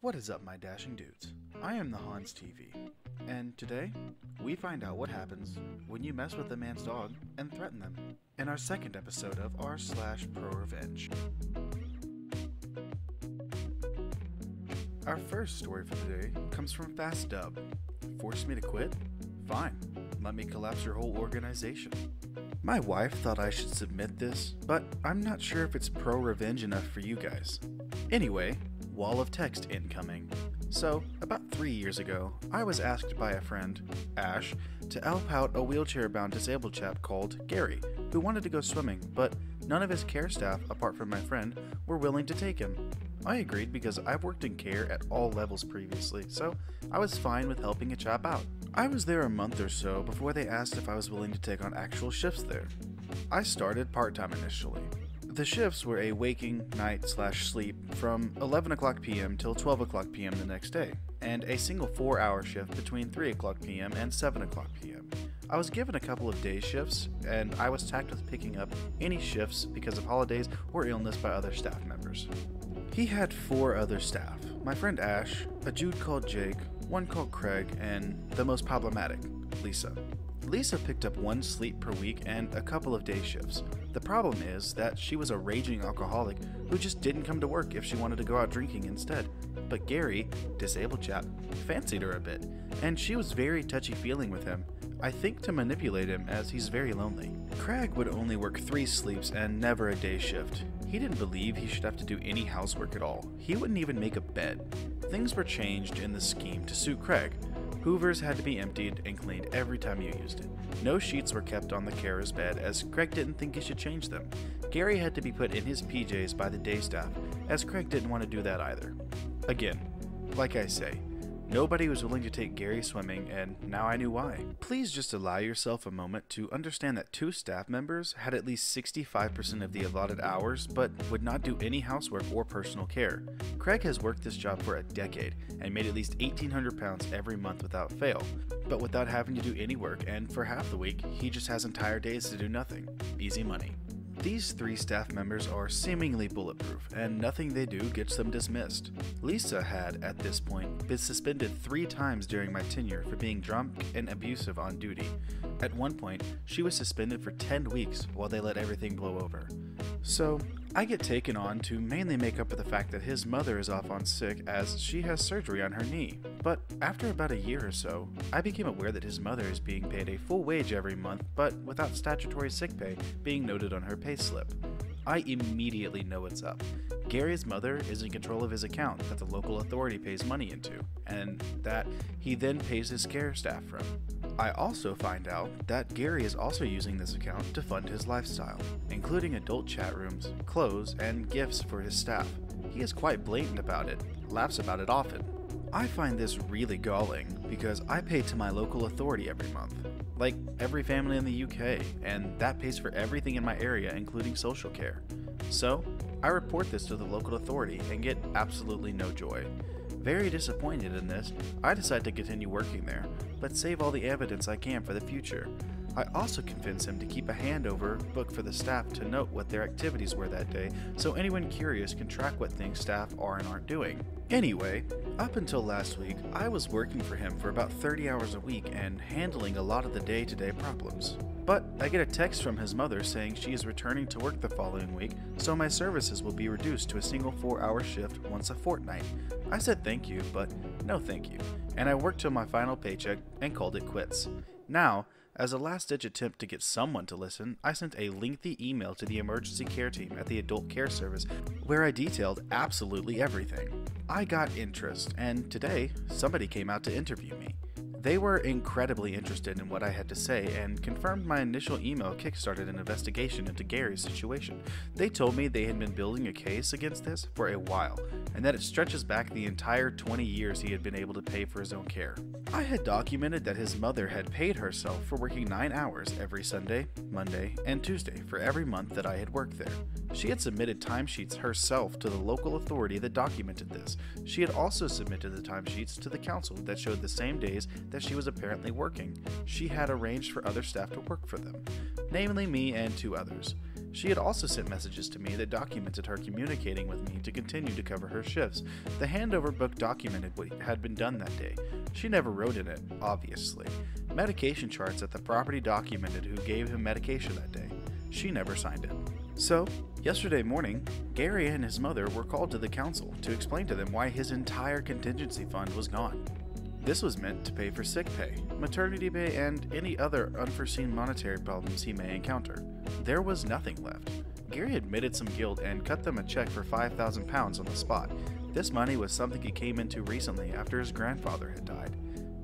What is up, my dashing dudes? I am the Hans TV, and today we find out what happens when you mess with a man's dog and threaten them in our second episode of r/ProRevenge. Our first story for today comes from Fast Dub. Force me to quit? Fine, let me collapse your whole organization. My wife thought I should submit this, but I'm not sure if it's pro-revenge enough for you guys. Anyway, wall of text incoming. So, about 3 years ago, I was asked by a friend, Ash, to help out a wheelchair-bound disabled chap called Gary, who wanted to go swimming, but none of his care staff, apart from my friend, were willing to take him. I agreed because I've worked in care at all levels previously, so I was fine with helping a chap out. I was there a month or so before they asked if I was willing to take on actual shifts there. I started part-time initially. The shifts were a waking night/sleep from 11 o'clock p.m. till 12 o'clock p.m. the next day, and a single 4-hour shift between 3 o'clock p.m. and 7 o'clock p.m. I was given a couple of day shifts, and I was tasked with picking up any shifts because of holidays or illness by other staff members. He had 4 other staff, my friend Ash, a Jude called Jake, one called Craig, and the most problematic, Lisa. Lisa picked up 1 sleep per week and a couple of day shifts. The problem is that she was a raging alcoholic who just didn't come to work if she wanted to go out drinking instead. But Gary, disabled chap, fancied her a bit, and she was very touchy-feeling with him, I think to manipulate him as he's very lonely. Craig would only work 3 sleeps and never a day shift. He didn't believe he should have to do any housework at all. He wouldn't even make a bed. Things were changed in the scheme to suit Craig. Hoovers had to be emptied and cleaned every time you used it. No sheets were kept on the carer's bed as Craig didn't think he should change them. Gary had to be put in his PJs by the day staff as Craig didn't want to do that either. Again, like I say, nobody was willing to take Gary swimming, and now I knew why. Please just allow yourself a moment to understand that 2 staff members had at least 65% of the allotted hours, but would not do any housework or personal care. Craig has worked this job for a decade and made at least 1,800 pounds every month without fail, but without having to do any work, and for half the week, he just has entire days to do nothing. Easy money. These 3 staff members are seemingly bulletproof, and nothing they do gets them dismissed. Lisa had, at this point, been suspended 3 times during my tenure for being drunk and abusive on duty. At one point, she was suspended for 10 weeks while they let everything blow over. So, I get taken on to mainly make up for the fact that his mother is off on sick as she has surgery on her knee. But after about a year or so, I became aware that his mother is being paid a full wage every month, but without statutory sick pay being noted on her pay slip. I immediately know what's up. Gary's mother is in control of his account that the local authority pays money into, and that he then pays his care staff from. I also find out that Gary is also using this account to fund his lifestyle, including adult chat rooms, clothes, and gifts for his staff. He is quite blatant about it, laughs about it often. I find this really galling because I pay to my local authority every month, like every family in the UK, and that pays for everything in my area, including social care. So, I report this to the local authority and get absolutely no joy. Very disappointed in this, I decide to continue working there, but save all the evidence I can for the future. I also convince him to keep a handover book for the staff to note what their activities were that day, so anyone curious can track what things staff are and aren't doing. Anyway, up until last week, I was working for him for about 30 hours a week and handling a lot of the day-to-day problems. But I get a text from his mother saying she is returning to work the following week, so my services will be reduced to a single 4-hour shift once a fortnight. I said thank you, but no thank you, and I worked till my final paycheck and called it quits. Now, as a last-ditch attempt to get someone to listen, I sent a lengthy email to the emergency care team at the adult care service where I detailed absolutely everything. I got interest, and today, somebody came out to interview me. They were incredibly interested in what I had to say and confirmed my initial email kickstarted an investigation into Gary's situation. They told me they had been building a case against this for a while, and that it stretches back the entire 20 years he had been able to pay for his own care. I had documented that his mother had paid herself for working 9 hours every Sunday, Monday, and Tuesday for every month that I had worked there. She had submitted timesheets herself to the local authority that documented this. She had also submitted the timesheets to the council that showed the same days that she was apparently working. She had arranged for other staff to work for them, namely me and 2 others. She had also sent messages to me that documented her communicating with me to continue to cover her shifts. The handover book documented what had been done that day. She never wrote in it, obviously. Medication charts at the property documented who gave him medication that day. She never signed it. So, yesterday morning, Gary and his mother were called to the council to explain to them why his entire contingency fund was gone. This was meant to pay for sick pay, maternity pay, and any other unforeseen monetary problems he may encounter. There was nothing left. Gary admitted some guilt and cut them a check for £5,000 on the spot. This money was something he came into recently after his grandfather had died.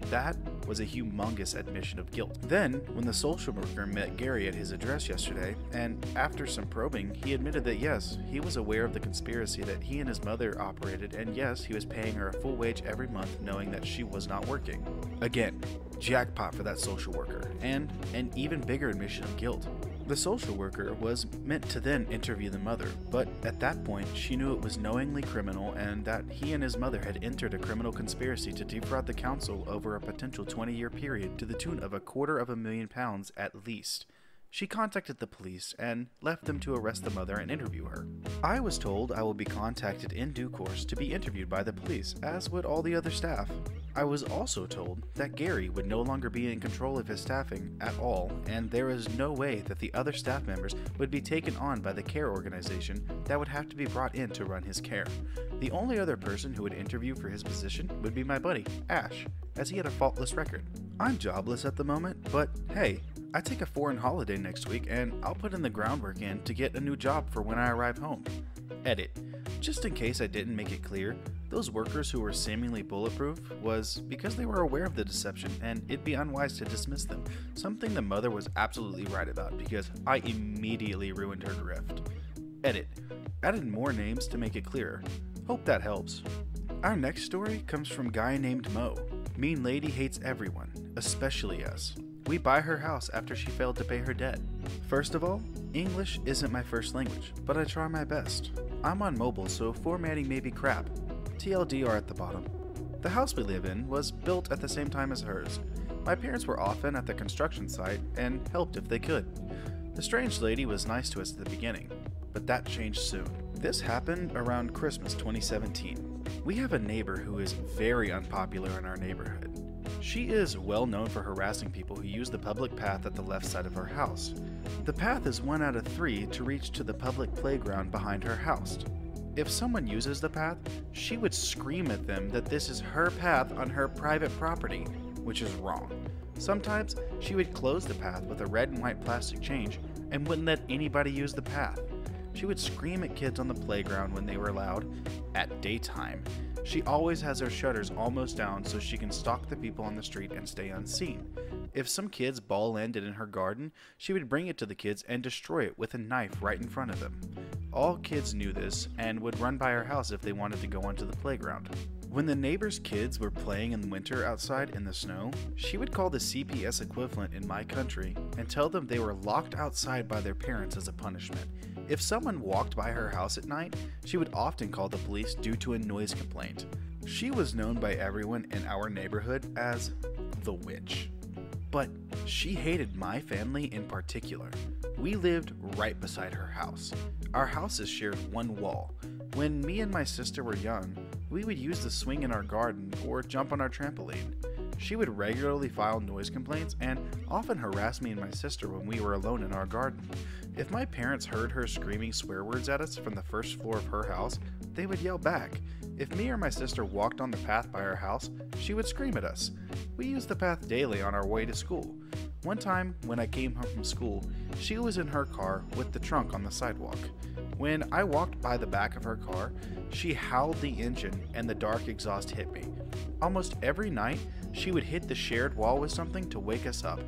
That was a humongous admission of guilt. Then, when the social worker met Gary at his address yesterday, and after some probing, he admitted that yes, he was aware of the conspiracy that he and his mother operated, and yes, he was paying her a full wage every month knowing that she was not working. Again, jackpot for that social worker, and an even bigger admission of guilt. The social worker was meant to then interview the mother, but at that point she knew it was knowingly criminal and that he and his mother had entered a criminal conspiracy to defraud the council over a potential 20-year period to the tune of £250,000 at least. She contacted the police and left them to arrest the mother and interview her. I was told I will be contacted in due course to be interviewed by the police, as would all the other staff. I was also told that Gary would no longer be in control of his staffing at all, and there is no way that the other staff members would be taken on by the care organization that would have to be brought in to run his care. The only other person who would interview for his position would be my buddy, Ash, as he had a faultless record. I'm jobless at the moment, but hey, I take a foreign holiday next week and I'll put in the groundwork in to get a new job for when I arrive home. Edit. Just in case I didn't make it clear, those workers who were seemingly bulletproof was because they were aware of the deception and it'd be unwise to dismiss them, something the mother was absolutely right about because I immediately ruined her grift. Edit. Added more names to make it clearer. Hope that helps. Our next story comes from guy named Mo. Mean lady hates everyone, especially us. We buy her house after she failed to pay her debt. First of all, English isn't my first language, but I try my best. I'm on mobile, so formatting may be crap. TLDR at the bottom. The house we live in was built at the same time as hers. My parents were often at the construction site and helped if they could. The strange lady was nice to us at the beginning, but that changed soon. This happened around Christmas 2017. We have a neighbor who is very unpopular in our neighborhood. She is well known for harassing people who use the public path at the left side of her house. The path is 1 out of 3 to reach to the public playground behind her house. If someone uses the path, she would scream at them that this is her path on her private property, which is wrong. Sometimes she would close the path with a red and white plastic chain and wouldn't let anybody use the path. She would scream at kids on the playground when they were loud at daytime. She always has her shutters almost down so she can stalk the people on the street and stay unseen. If some kid's ball landed in her garden, she would bring it to the kids and destroy it with a knife right in front of them. All kids knew this and would run by her house if they wanted to go onto the playground. When the neighbors' kids were playing in winter outside in the snow, she would call the CPS equivalent in my country and tell them they were locked outside by their parents as a punishment. If someone walked by her house at night, she would often call the police due to a noise complaint. She was known by everyone in our neighborhood as the witch. But she hated my family in particular. We lived right beside her house. Our houses shared one wall. When me and my sister were young, we would use the swing in our garden or jump on our trampoline. She would regularly file noise complaints and often harass me and my sister when we were alone in our garden. If my parents heard her screaming swear words at us from the first floor of her house, they would yell back. If me or my sister walked on the path by our house, she would scream at us. We used the path daily on our way to school. One time, when I came home from school, she was in her car with the trunk on the sidewalk. When I walked by the back of her car, she howled the engine and the dark exhaust hit me. Almost every night, she would hit the shared wall with something to wake us up.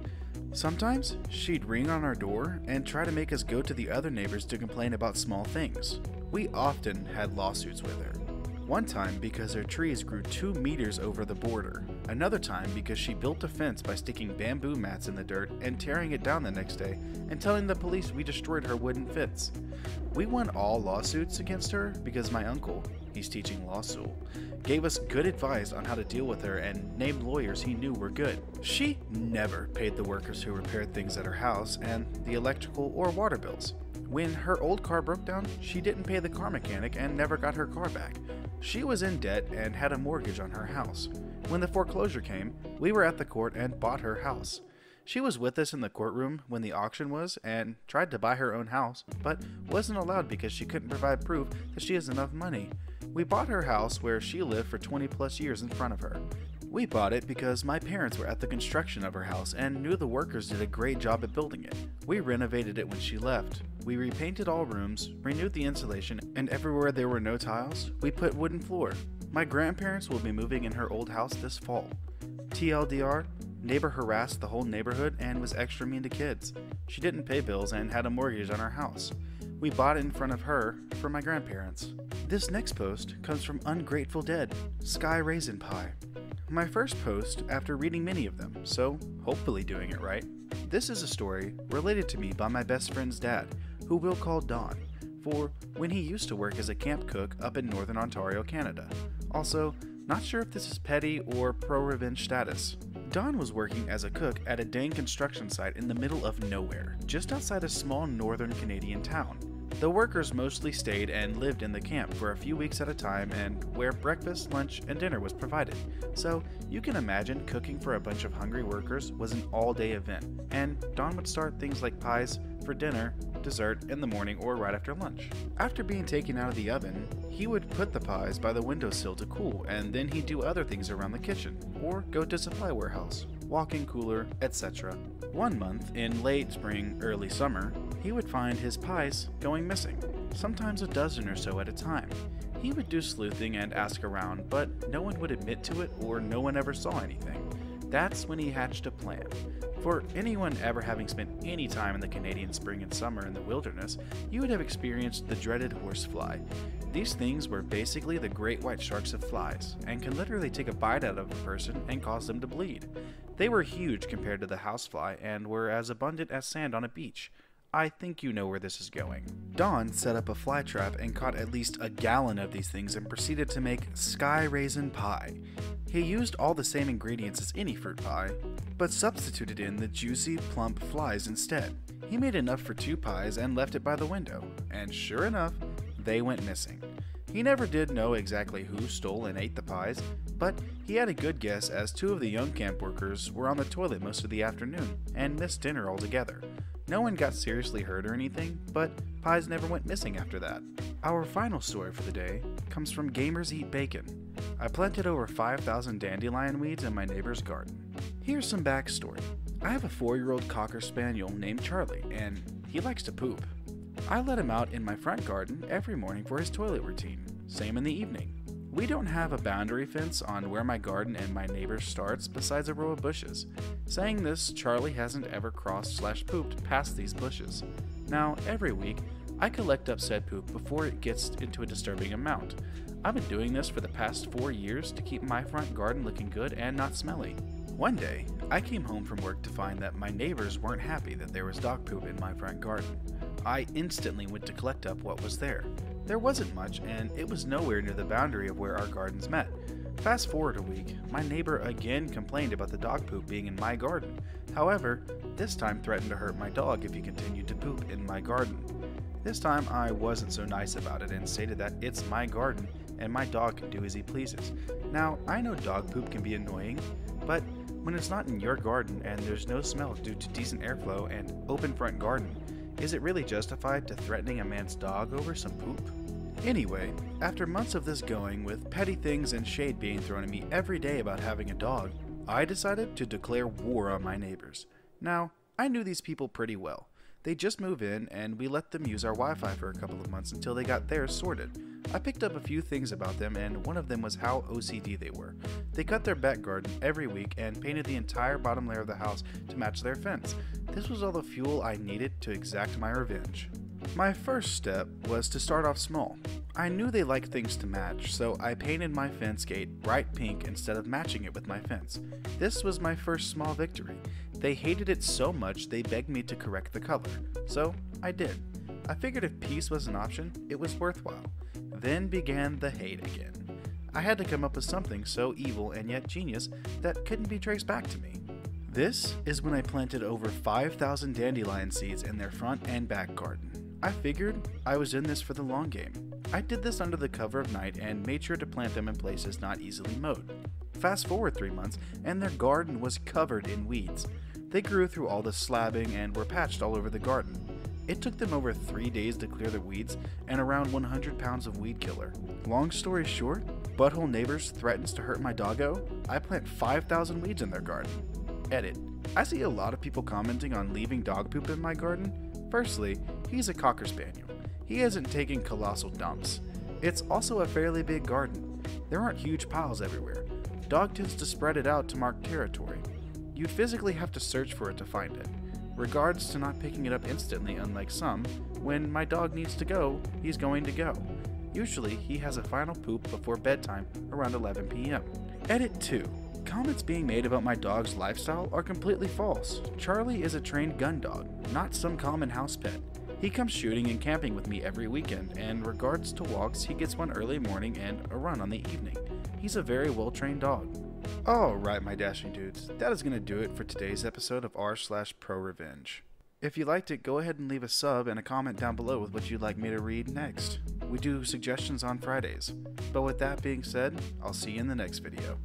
Sometimes, she'd ring on our door and try to make us go to the other neighbors to complain about small things. We often had lawsuits with her. One time because her trees grew 2 meters over the border. Another time because she built a fence by sticking bamboo mats in the dirt and tearing it down the next day and telling the police we destroyed her wooden fence. We won all lawsuits against her because my uncle, he's teaching law school, gave us good advice on how to deal with her and named lawyers he knew were good. She never paid the workers who repaired things at her house and the electrical or water bills. When her old car broke down, she didn't pay the car mechanic and never got her car back. She was in debt and had a mortgage on her house. When the foreclosure came, we were at the court and bought her house. She was with us in the courtroom when the auction was and tried to buy her own house, but wasn't allowed because she couldn't provide proof that she has enough money. We bought her house where she lived for 20 plus years in front of her. We bought it because my parents were at the construction of her house and knew the workers did a great job at building it. We renovated it when she left. We repainted all rooms, renewed the insulation, and everywhere there were no tiles, we put wooden floor. My grandparents will be moving in her old house this fall. TLDR, neighbor harassed the whole neighborhood and was extra mean to kids. She didn't pay bills and had a mortgage on our house. We bought it in front of her for my grandparents. This next post comes from Ungrateful Dead, Sky Raisin Pie. My first post after reading many of them, so hopefully doing it right. This is a story related to me by my best friend's dad, who we'll call Don, for when he used to work as a camp cook up in Northern Ontario, Canada. Also, not sure if this is petty or ProRevenge status. Don was working as a cook at a dang construction site in the middle of nowhere, just outside a small northern Canadian town. The workers mostly stayed and lived in the camp for a few weeks at a time and where breakfast, lunch, and dinner was provided. So you can imagine cooking for a bunch of hungry workers was an all-day event, and Don would start things like pies for dinner, dessert in the morning or right after lunch. After being taken out of the oven, he would put the pies by the windowsill to cool, and then he'd do other things around the kitchen, or go to supply warehouse, walk-in cooler, etc. One month, in late spring, early summer, he would find his pies going missing, sometimes a dozen or so at a time. He would do sleuthing and ask around, but no one would admit to it or no one ever saw anything. That's when he hatched a plan. For anyone ever having spent any time in the Canadian spring and summer in the wilderness, you would have experienced the dreaded horsefly. These things were basically the great white sharks of flies, and can literally take a bite out of a person and cause them to bleed. They were huge compared to the housefly and were as abundant as sand on a beach. I think you know where this is going. Don set up a fly trap and caught at least a gallon of these things and proceeded to make Sky Raisin Pie. He used all the same ingredients as any fruit pie, but substituted in the juicy, plump flies instead. He made enough for 2 pies and left it by the window, and sure enough, they went missing. He never did know exactly who stole and ate the pies, but he had a good guess as 2 of the young camp workers were on the toilet most of the afternoon and missed dinner altogether. No one got seriously hurt or anything, but pies never went missing after that. Our final story for the day comes from Gamers Eat Bacon. I planted over 5,000 dandelion weeds in my neighbor's garden. Here's some backstory. I have a 4-year-old Cocker Spaniel named Charlie, and he likes to poop. I let him out in my front garden every morning for his toilet routine, same in the evening. We don't have a boundary fence on where my garden and my neighbor's starts besides a row of bushes. Saying this, Charlie hasn't ever crossed/pooped past these bushes. Now, every week, I collect up said poop before it gets into a disturbing amount. I've been doing this for the past 4 years to keep my front garden looking good and not smelly. One day, I came home from work to find that my neighbors weren't happy that there was dog poop in my front garden. I instantly went to collect up what was there. There wasn't much, and it was nowhere near the boundary of where our gardens met. Fast forward a week, my neighbor again complained about the dog poop being in my garden. However, this time threatened to hurt my dog if he continued to poop in my garden. This time I wasn't so nice about it and stated that it's my garden and my dog can do as he pleases. Now, I know dog poop can be annoying, but when it's not in your garden and there's no smell due to decent airflow and open front garden, is it really justified to threatening a man's dog over some poop? Anyway, after months of this going with petty things and shade being thrown at me every day about having a dog, I decided to declare war on my neighbors. Now, I knew these people pretty well. They just moved in and we let them use our Wi-Fi for a couple of months until they got theirs sorted. I picked up a few things about them and one of them was how OCD they were. They cut their back garden every week and painted the entire bottom layer of the house to match their fence. This was all the fuel I needed to exact my revenge. My first step was to start off small. I knew they liked things to match, so I painted my fence gate bright pink instead of matching it with my fence. This was my first small victory. They hated it so much they begged me to correct the color, so I did. I figured if peace was an option, it was worthwhile. Then began the hate again. I had to come up with something so evil and yet genius that couldn't be traced back to me. This is when I planted over 5,000 dandelion seeds in their front and back garden. I figured I was in this for the long game. I did this under the cover of night and made sure to plant them in places not easily mowed. Fast forward 3 months, and their garden was covered in weeds. They grew through all the slabbing and were patched all over the garden. It took them over 3 days to clear the weeds and around 100 pounds of weed killer. Long story short, Butthole Neighbors threatens to hurt my doggo. I plant 5,000 weeds in their garden. Edit. I see a lot of people commenting on leaving dog poop in my garden. Firstly, he's a Cocker Spaniel. He isn't taking colossal dumps. It's also a fairly big garden. There aren't huge piles everywhere. Dog tends to spread it out to mark territory. You'd physically have to search for it to find it. Regards to not picking it up instantly, unlike some. When my dog needs to go, he's going to go. Usually, he has a final poop before bedtime around 11 p.m. Edit 2. Comments being made about my dog's lifestyle are completely false. Charlie is a trained gun dog, not some common house pet. He comes shooting and camping with me every weekend, and regards to walks, he gets one early morning and a run on the evening. He's a very well-trained dog. Alright, my dashing dudes, that is going to do it for today's episode of r/ProRevenge. If you liked it, go ahead and leave a sub and a comment down below with what you'd like me to read next. We do suggestions on Fridays. But with that being said, I'll see you in the next video.